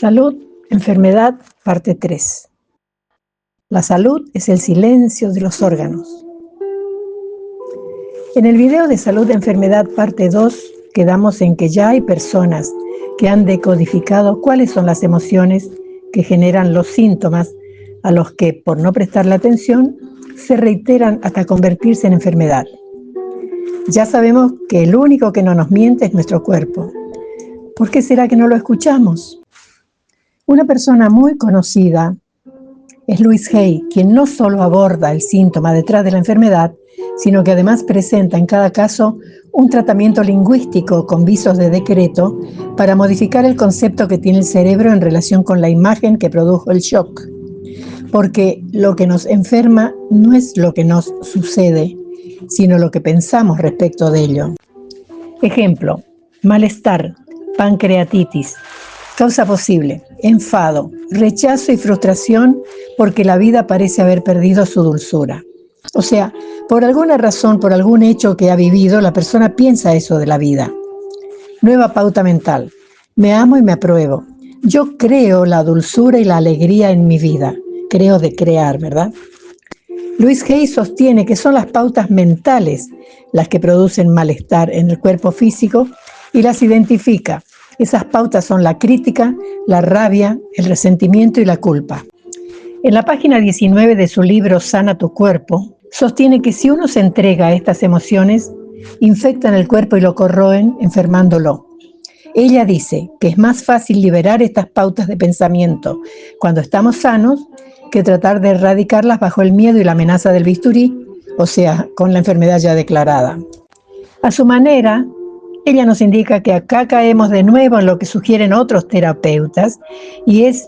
Salud, enfermedad, parte 3. La salud es el silencio de los órganos. En el video de salud, enfermedad, parte 2, quedamos en que ya hay personas que han decodificado cuáles son las emociones que generan los síntomas a los que, por no prestarle atención, se reiteran hasta convertirse en enfermedad. Ya sabemos que el único que no nos miente es nuestro cuerpo. ¿Por qué será que no lo escuchamos? Una persona muy conocida es Louise Hay, quien no solo aborda el síntoma detrás de la enfermedad, sino que además presenta en cada caso un tratamiento lingüístico con visos de decreto para modificar el concepto que tiene el cerebro en relación con la imagen que produjo el shock. Porque lo que nos enferma no es lo que nos sucede, sino lo que pensamos respecto de ello. Ejemplo: malestar, pancreatitis. Causa posible: enfado, rechazo y frustración porque la vida parece haber perdido su dulzura. O sea, por alguna razón, por algún hecho que ha vivido, la persona piensa eso de la vida. Nueva pauta mental: me amo y me apruebo. Yo creo la dulzura y la alegría en mi vida. Creo de crear, ¿verdad? Louise Hay sostiene que son las pautas mentales las que producen malestar en el cuerpo físico y las identifica. Esas pautas son la crítica, la rabia, el resentimiento y la culpa. En la página 19 de su libro Sana tu cuerpo, sostiene que si uno se entrega a estas emociones, infectan el cuerpo y lo corroen, enfermándolo. Ella dice que es más fácil liberar estas pautas de pensamiento cuando estamos sanos que tratar de erradicarlas bajo el miedo y la amenaza del bisturí, o sea, con la enfermedad ya declarada. A su manera, ella nos indica que acá caemos de nuevo en lo que sugieren otros terapeutas, y es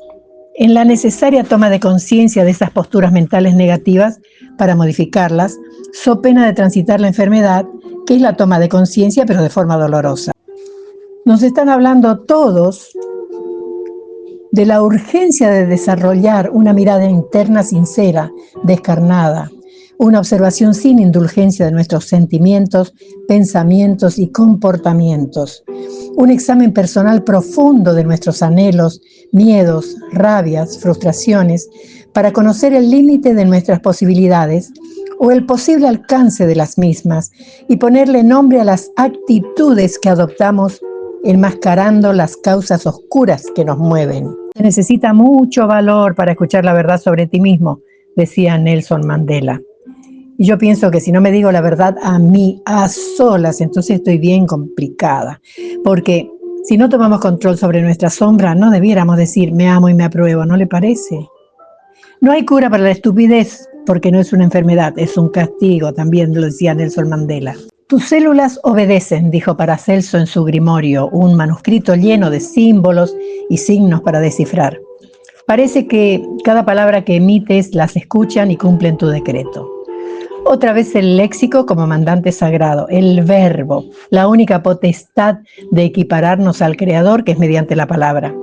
en la necesaria toma de conciencia de esas posturas mentales negativas para modificarlas, so pena de transitar la enfermedad, que es la toma de conciencia, pero de forma dolorosa. Nos están hablando todos de la urgencia de desarrollar una mirada interna sincera, descarnada, una observación sin indulgencia de nuestros sentimientos, pensamientos y comportamientos, un examen personal profundo de nuestros anhelos, miedos, rabias, frustraciones, para conocer el límite de nuestras posibilidades o el posible alcance de las mismas y ponerle nombre a las actitudes que adoptamos, enmascarando las causas oscuras que nos mueven. Se necesita mucho valor para escuchar la verdad sobre ti mismo, decía Nelson Mandela. Y yo pienso que si no me digo la verdad a mí, a solas, entonces estoy bien complicada. Porque si no tomamos control sobre nuestra sombra, no debiéramos decir me amo y me apruebo, ¿no le parece? No hay cura para la estupidez, porque no es una enfermedad, es un castigo, también lo decía Nelson Mandela. Tus células obedecen, dijo Paracelso en su Grimorio, un manuscrito lleno de símbolos y signos para descifrar. Parece que cada palabra que emites las escuchan y cumplen tu decreto. Otra vez el léxico como mandante sagrado, el verbo, la única potestad de equipararnos al Creador, que es mediante la palabra.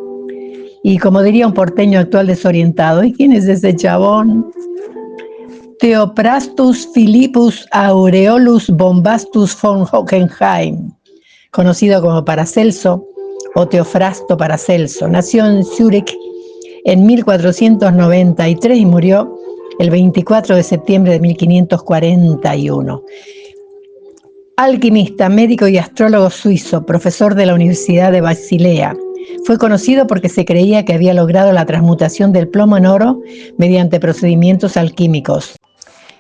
Y como diría un porteño actual desorientado, ¿y quién es ese chabón? Theophrastus Philippus Aureolus Bombastus von Hockenheim, conocido como Paracelso o Teofrasto Paracelso, nació en Zúrich en 1493 y murió el 24 de septiembre de 1541. Alquimista, médico y astrólogo suizo, profesor de la Universidad de Basilea. Fue conocido porque se creía que había logrado la transmutación del plomo en oro mediante procedimientos alquímicos.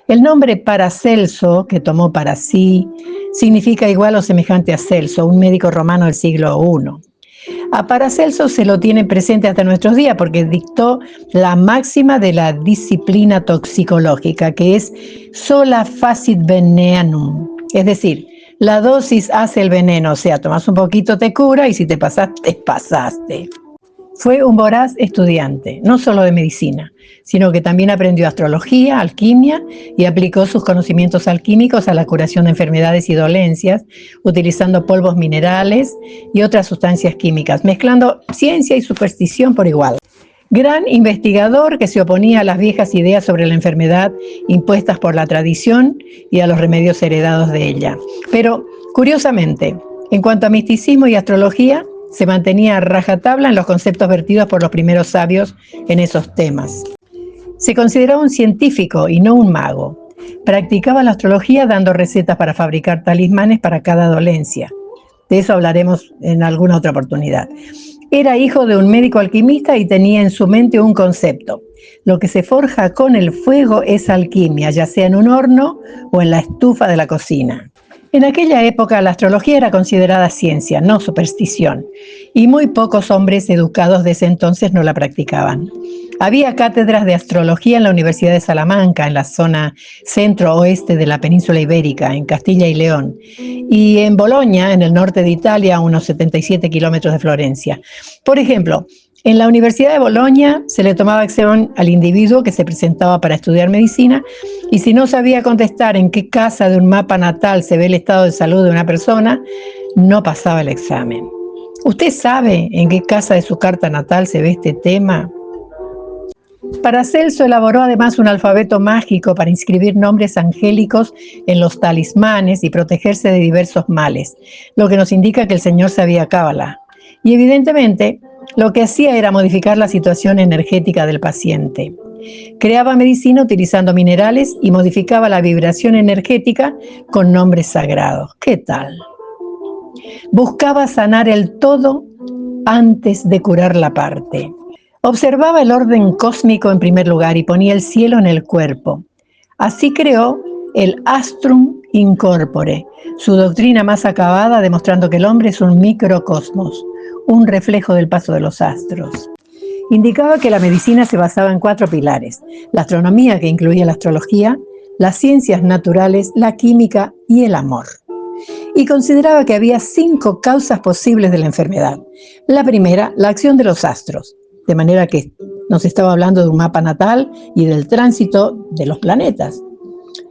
El nombre Paracelso, que tomó para sí, significa igual o semejante a Celso, un médico romano del siglo I. A Paracelso se lo tiene presente hasta nuestros días porque dictó la máxima de la disciplina toxicológica, que es sola facit venenum, es decir, la dosis hace el veneno, o sea, tomas un poquito te cura y si te pasaste, te pasaste. Fue un voraz estudiante, no solo de medicina, sino que también aprendió astrología, alquimia y aplicó sus conocimientos alquímicos a la curación de enfermedades y dolencias, utilizando polvos minerales y otras sustancias químicas, mezclando ciencia y superstición por igual. Gran investigador que se oponía a las viejas ideas sobre la enfermedad impuestas por la tradición y a los remedios heredados de ella. Pero, curiosamente, en cuanto a misticismo y astrología, se mantenía a rajatabla en los conceptos vertidos por los primeros sabios en esos temas. Se consideraba un científico y no un mago. Practicaba la astrología dando recetas para fabricar talismanes para cada dolencia. De eso hablaremos en alguna otra oportunidad. Era hijo de un médico alquimista y tenía en su mente un concepto. Lo que se forja con el fuego es alquimia, ya sea en un horno o en la estufa de la cocina. En aquella época la astrología era considerada ciencia, no superstición, y muy pocos hombres educados de ese entonces no la practicaban. Había cátedras de astrología en la Universidad de Salamanca, en la zona centro-oeste de la península ibérica, en Castilla y León, y en Bolonia, en el norte de Italia, a unos 77 kilómetros de Florencia. Por ejemplo, en la Universidad de Bolonia se le tomaba examen al individuo que se presentaba para estudiar medicina y si no sabía contestar en qué casa de un mapa natal se ve el estado de salud de una persona, no pasaba el examen. ¿Usted sabe en qué casa de su carta natal se ve este tema? Paracelso elaboró además un alfabeto mágico para inscribir nombres angélicos en los talismanes y protegerse de diversos males, lo que nos indica que el señor sabía cábala. Y evidentemente, lo que hacía era modificar la situación energética del paciente. Creaba medicina utilizando minerales y modificaba la vibración energética con nombres sagrados. ¿Qué tal? Buscaba sanar el todo antes de curar la parte. Observaba el orden cósmico en primer lugar y ponía el cielo en el cuerpo. Así creó el Astrum Incorpore, su doctrina más acabada, demostrando que el hombre es un microcosmos, un reflejo del paso de los astros. Indicaba que la medicina se basaba en 4 pilares: la astronomía, que incluía la astrología, las ciencias naturales, la química y el amor. Y consideraba que había 5 causas posibles de la enfermedad. La primera, la acción de los astros, de manera que nos estaba hablando de un mapa natal y del tránsito de los planetas.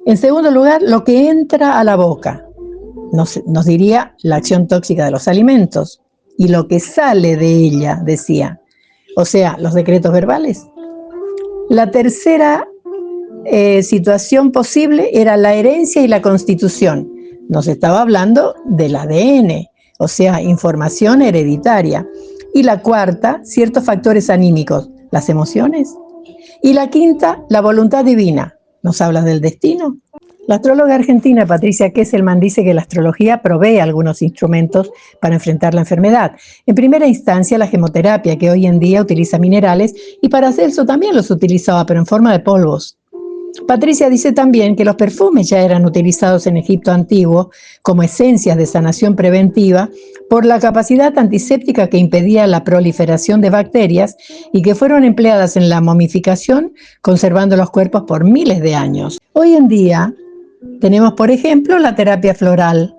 En segundo lugar, lo que entra a la boca, nos diría la acción tóxica de los alimentos, y lo que sale de ella, decía, o sea, los decretos verbales. La tercera situación posible era la herencia y la constitución. Nos estaba hablando del ADN, o sea, información hereditaria. Y la cuarta, ciertos factores anímicos, las emociones. Y la quinta, la voluntad divina. ¿Nos habla del destino? La astróloga argentina Patricia Kesselman dice que la astrología provee algunos instrumentos para enfrentar la enfermedad. En primera instancia, la gemoterapia, que hoy en día utiliza minerales, y Paracelso también los utilizaba, pero en forma de polvos. Patricia dice también que los perfumes ya eran utilizados en Egipto antiguo como esencias de sanación preventiva por la capacidad antiséptica que impedía la proliferación de bacterias y que fueron empleadas en la momificación, conservando los cuerpos por miles de años. Hoy en día tenemos, por ejemplo, la terapia floral,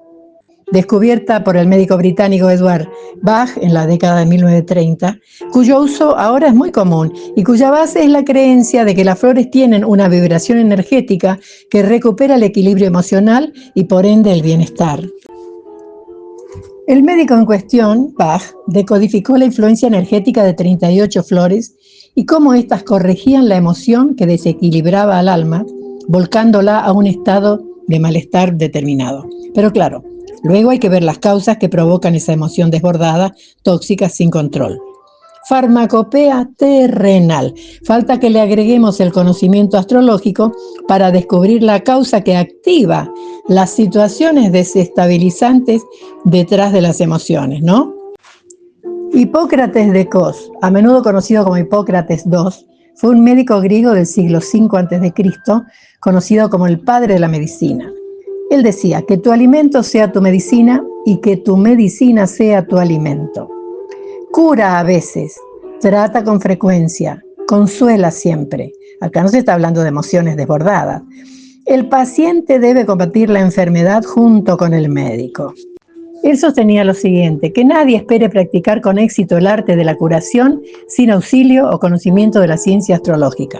descubierta por el médico británico Edward Bach en la década de 1930, cuyo uso ahora es muy común y cuya base es la creencia de que las flores tienen una vibración energética que recupera el equilibrio emocional y por ende el bienestar. El médico en cuestión, Bach, decodificó la influencia energética de 38 flores y cómo éstas corregían la emoción que desequilibraba al alma, volcándola a un estado de malestar determinado. Pero claro, luego hay que ver las causas que provocan esa emoción desbordada, tóxica, sin control. Farmacopea terrenal. Falta que le agreguemos el conocimiento astrológico para descubrir la causa que activa las situaciones desestabilizantes detrás de las emociones, ¿no? Hipócrates de Cos, a menudo conocido como Hipócrates II, fue un médico griego del siglo V a.C., conocido como el padre de la medicina. Él decía que tu alimento sea tu medicina y que tu medicina sea tu alimento. Cura a veces, trata con frecuencia, consuela siempre. Acá no se está hablando de emociones desbordadas. El paciente debe combatir la enfermedad junto con el médico. Él sostenía lo siguiente: que nadie espere practicar con éxito el arte de la curación sin auxilio o conocimiento de la ciencia astrológica.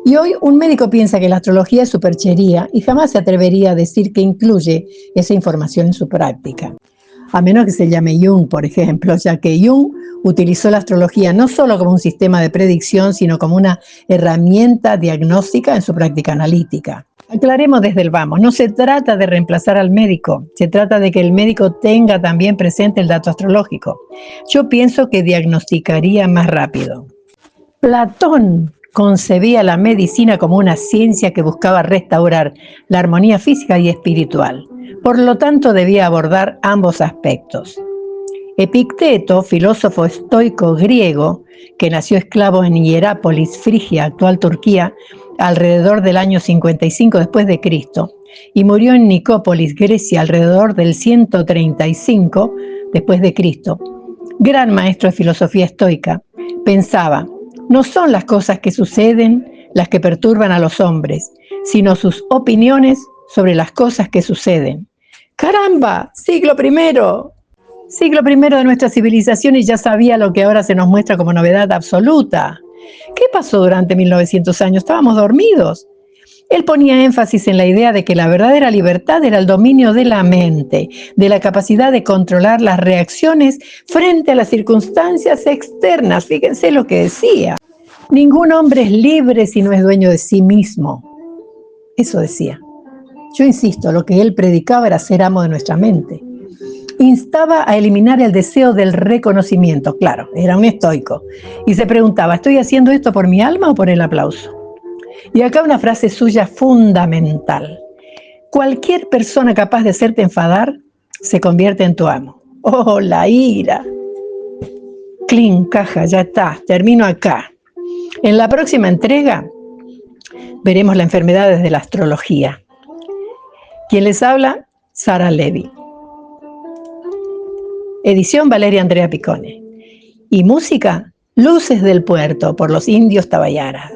Y hoy un médico piensa que la astrología es superchería y jamás se atrevería a decir que incluye esa información en su práctica. A menos que se llame Jung, por ejemplo, ya que Jung utilizó la astrología no solo como un sistema de predicción, sino como una herramienta diagnóstica en su práctica analítica. Aclaremos desde el vamos, no se trata de reemplazar al médico, se trata de que el médico tenga también presente el dato astrológico. Yo pienso que diagnosticaría más rápido. Platón concebía la medicina como una ciencia que buscaba restaurar la armonía física y espiritual. Por lo tanto, debía abordar ambos aspectos. Epicteto, filósofo estoico griego, que nació esclavo en Hierápolis, Frigia, actual Turquía, alrededor del año 55 después de Cristo, y murió en Nicópolis, Grecia, alrededor del 135 después de Cristo. Gran maestro de filosofía estoica, pensaba: no son las cosas que suceden las que perturban a los hombres, sino sus opiniones sobre las cosas que suceden. ¡Caramba! ¡Siglo primero! Siglo primero de nuestra civilización y ya sabía lo que ahora se nos muestra como novedad absoluta. ¿Qué pasó durante 1900 años? Estábamos dormidos. Él ponía énfasis en la idea de que la verdadera libertad era el dominio de la mente, de la capacidad de controlar las reacciones frente a las circunstancias externas. Fíjense lo que decía. Ningún hombre es libre si no es dueño de sí mismo. Eso decía. Yo insisto, lo que él predicaba era ser amo de nuestra mente. Instaba a eliminar el deseo del reconocimiento. Claro, era un estoico. Y se preguntaba: ¿estoy haciendo esto por mi alma o por el aplauso? Y acá una frase suya fundamental: cualquier persona capaz de hacerte enfadar se convierte en tu amo. ¡Oh, la ira! Clean, caja, ya está, termino acá. En la próxima entrega veremos las enfermedades de la astrología. ¿Quién les habla? Sara Levy. Edición Valeria Andrea Picone. Y música, Luces del Puerto, por los Indios Tabayara.